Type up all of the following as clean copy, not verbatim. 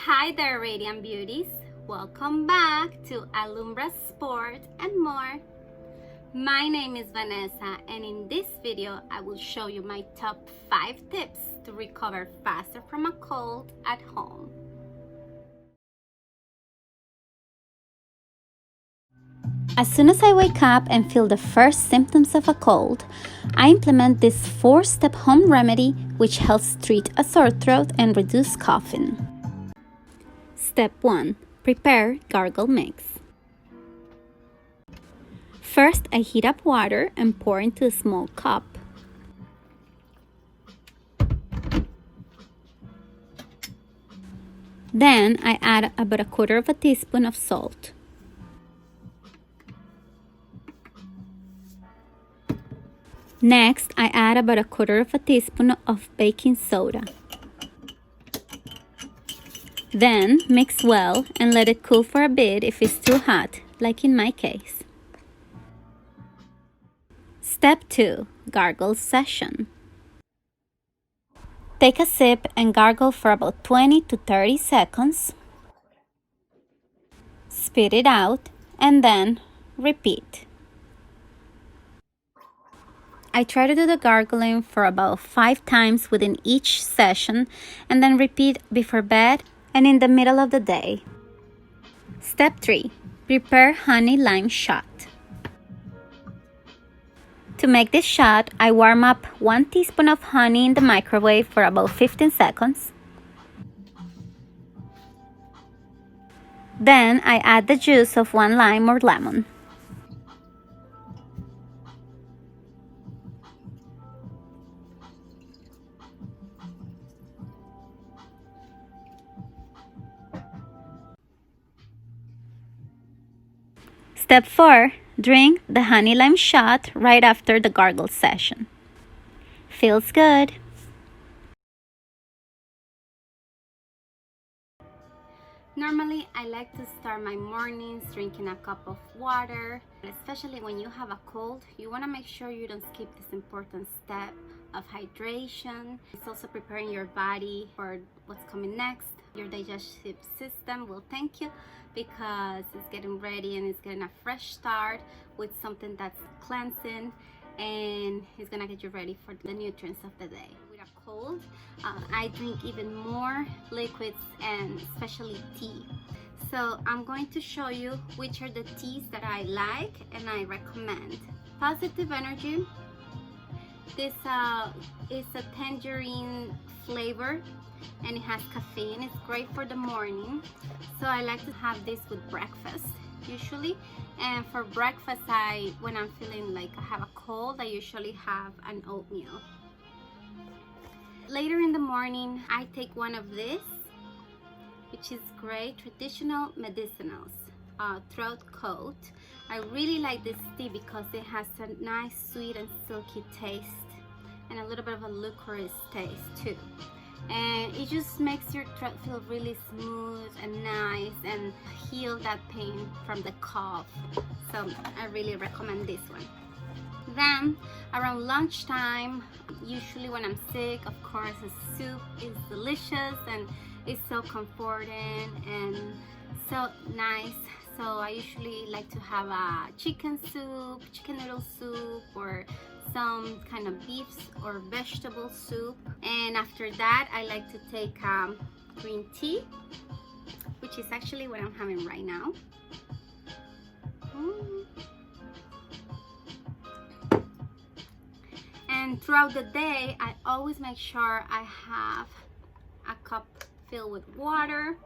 Hi there, Radiant Beauties. Welcome back to Alumbra Sport and more. My name is Vanessa, and in this video, I will show you my top 5 tips to recover faster from a cold at home. As soon as I wake up and feel the first symptoms of a cold, I implement this 4-step home remedy which helps treat a sore throat and reduce coughing. Step 1. Prepare gargle mix. First, I heat up water and pour into a small cup. Then I add about 1/4 teaspoon of salt. Next, I add about 1/4 teaspoon of baking soda. Then mix well and let it cool for a bit if it's too hot, like in my case. Step 2. Gargle session. Take a sip and gargle for about 20 to 30 seconds. Spit it out and then repeat. I try to do the gargling for about 5 times within each session and then repeat before bed and in the middle of the day. Step 3. Prepare honey lime shot. To make this shot, I warm up 1 teaspoon of honey in the microwave for about 15 seconds. Then I add the juice of 1 lime or lemon. Step 4. Drink the honey lime shot right after the gargle session. Feels good. Normally, I like to start my mornings drinking a cup of water. Especially when you have a cold, you want to make sure you don't skip this important step of hydration. It's also preparing your body for what's coming next. Your digestive system will thank you because it's getting ready and it's getting a fresh start with something that's cleansing and it's gonna get you ready for the nutrients of the day. With a cold, I drink even more liquids and especially tea. So I'm going to show you which are the teas that I like and I recommend. Positive Energy. This is a tangerine flavor and it has caffeine. It's great for the morning. So I like to have this with breakfast usually. And for breakfast, when I'm feeling like I have a cold, I usually have an oatmeal. Later in the morning, I take one of this, which is great, Traditional Medicinals Throat Coat. I really like this tea because it has a nice sweet and silky taste and a little bit of a licorice taste too. And it just makes your throat feel really smooth and nice and heal that pain from the cough. So I really recommend this one. Then around lunchtime, usually when I'm sick, of course, a soup is delicious and it's so comforting and so nice. So I usually like to have a chicken soup, chicken noodle soup, or some kind of beef or vegetable soup. And after that, I like to take green tea, which is actually what I'm having right now. And throughout the day, I always make sure I have a cup filled with water,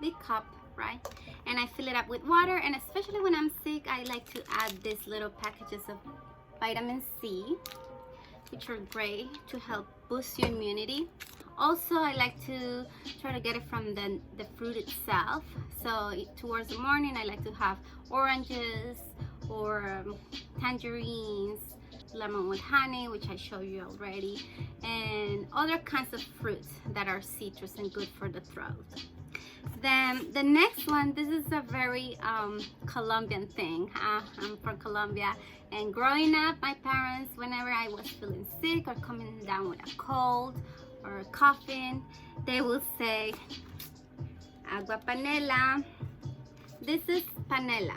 big cup, right? And I fill it up with water, and especially when I'm sick, I like to add these little packages of vitamin C, which are great to help boost your immunity. Also, I like to try to get it from the fruit itself. So towards the morning, I like to have oranges or tangerines, lemon with honey, which I showed you already, and other kinds of fruits that are citrus and good for the throat. Then the next one, this is a very Colombian thing. I'm from Colombia, and growing up, my parents, whenever I was feeling sick or coming down with a cold or coughing, they will say, agua panela. This is panela.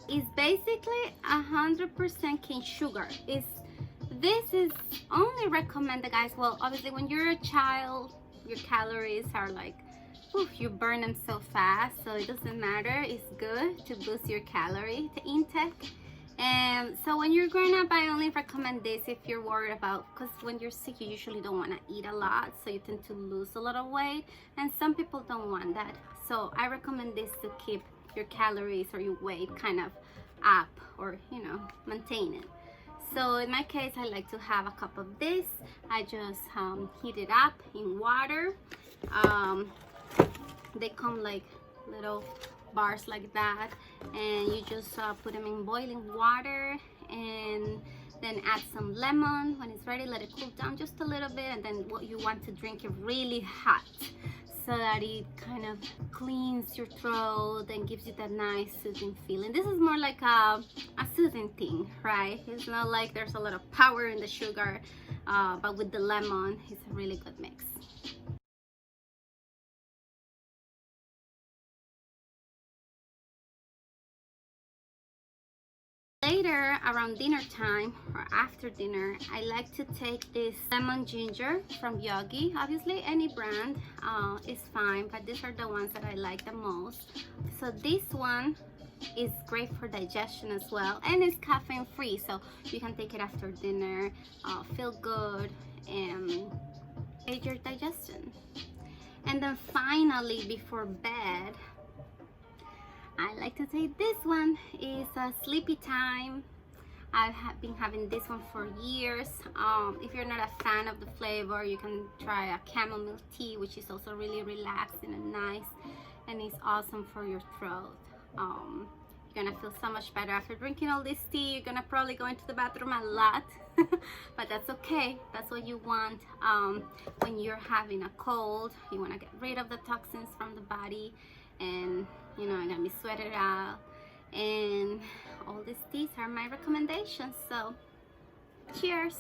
It's basically 100% cane sugar. This is only recommended, guys. Well, obviously when you're a child, your calories are like, whew, you burn them so fast, so it doesn't matter. It's good to boost your calorie intake. And so when you're growing up, I only recommend this if you're worried about, because when you're sick, you usually don't want to eat a lot, so you tend to lose a lot of weight, and some people don't want that. So I recommend this to keep your calories or your weight kind of up, or maintain it. So in my case, I like to have a cup of this. I just heat it up in water. They come like little bars like that, and you just put them in boiling water, and then add some lemon. When it's ready, let it cool down just a little bit, and then what you want to drink it really hot, so that it kind of cleans your throat and gives you that nice soothing feeling. This is more like a soothing thing, right? It's not like there's a lot of power in the sugar, but with the lemon, it's a really good mix. Later, around dinner time or after dinner, I like to take this lemon ginger from Yogi. Obviously any brand is fine, but these are the ones that I like the most. So this one is great for digestion as well, and it's caffeine free, so you can take it after dinner, feel good, and aid your digestion. And then finally, before bed, I like to take this one. It's a sleepy time. I've been having this one for years. If you're not a fan of the flavor, you can try a chamomile tea, which is also really relaxing and nice, and it's awesome for your throat. You're gonna feel so much better after drinking all this tea. You're gonna probably go into the bathroom a lot, but that's okay. That's what you want when you're having a cold. You want to get rid of the toxins from the body, and I'm gonna be sweated out. And all these teas are my recommendations, so cheers.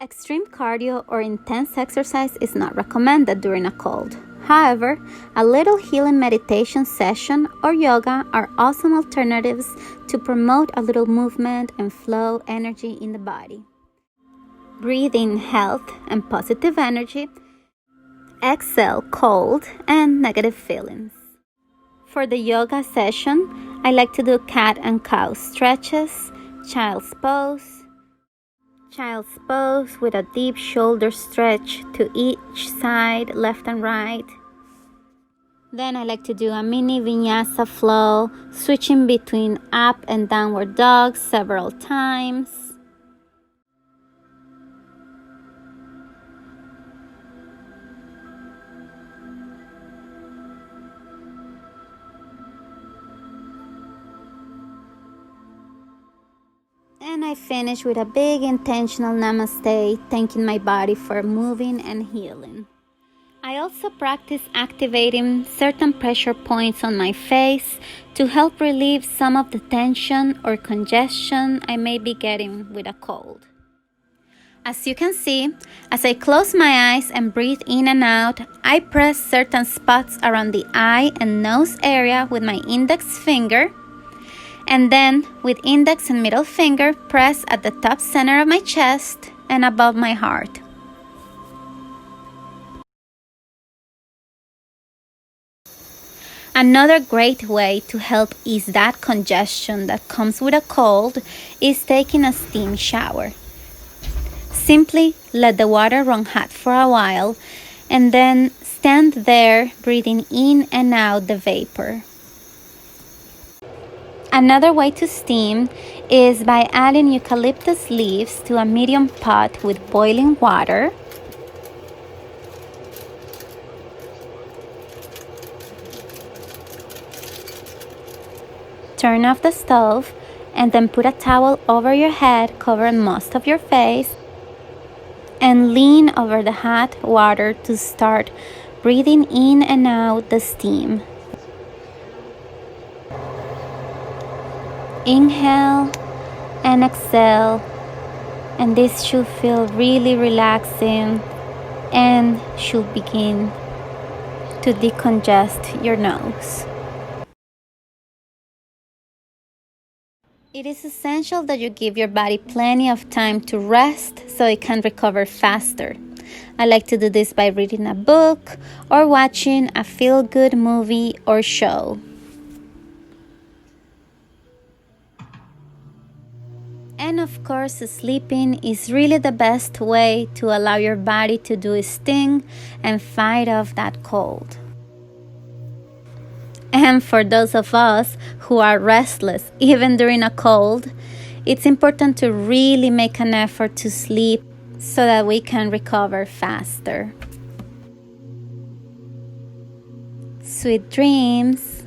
Extreme cardio or intense exercise is not recommended during a cold. However, a little healing meditation session or yoga are awesome alternatives to promote a little movement and flow energy in the body. Breathe in health and positive energy. Exhale cold and negative feelings. For the yoga session, I like to do cat and cow stretches, child's pose with a deep shoulder stretch to each side, left and right. Then I like to do a mini vinyasa flow, switching between up and downward dog several times. And I finish with a big intentional namaste, thanking my body for moving and healing. I also practice activating certain pressure points on my face to help relieve some of the tension or congestion I may be getting with a cold. As you can see, as I close my eyes and breathe in and out, I press certain spots around the eye and nose area with my index finger, and then with index and middle finger press at the top center of my chest and above my heart. Another great way to help ease that congestion that comes with a cold is taking a steam shower. Simply let the water run hot for a while and then stand there breathing in and out the vapor. Another way to steam is by adding eucalyptus leaves to a medium pot with boiling water. Turn off the stove and then put a towel over your head covering most of your face and lean over the hot water to start breathing in and out the steam. Inhale and exhale, and this should feel really relaxing and should begin to decongest your nose. It is essential that you give your body plenty of time to rest so it can recover faster. I like to do this by reading a book or watching a feel-good movie or show. And of course, sleeping is really the best way to allow your body to do its thing and fight off that cold. And for those of us who are restless, even during a cold, it's important to really make an effort to sleep so that we can recover faster. Sweet dreams.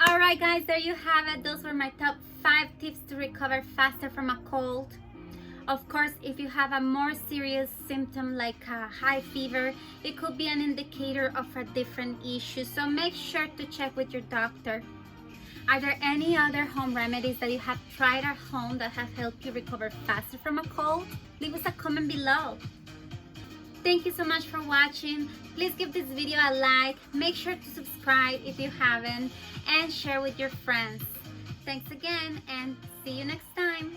Alright guys, there you have it. Those were my top 5 tips to recover faster from a cold. Of course, if you have a more serious symptom like a high fever, it could be an indicator of a different issue, so make sure to check with your doctor. Are there any other home remedies that you have tried at home that have helped you recover faster from a cold? Leave us a comment below. Thank you so much for watching. Please give this video a like, make sure to subscribe if you haven't, and share with your friends. Thanks again, and see you next time.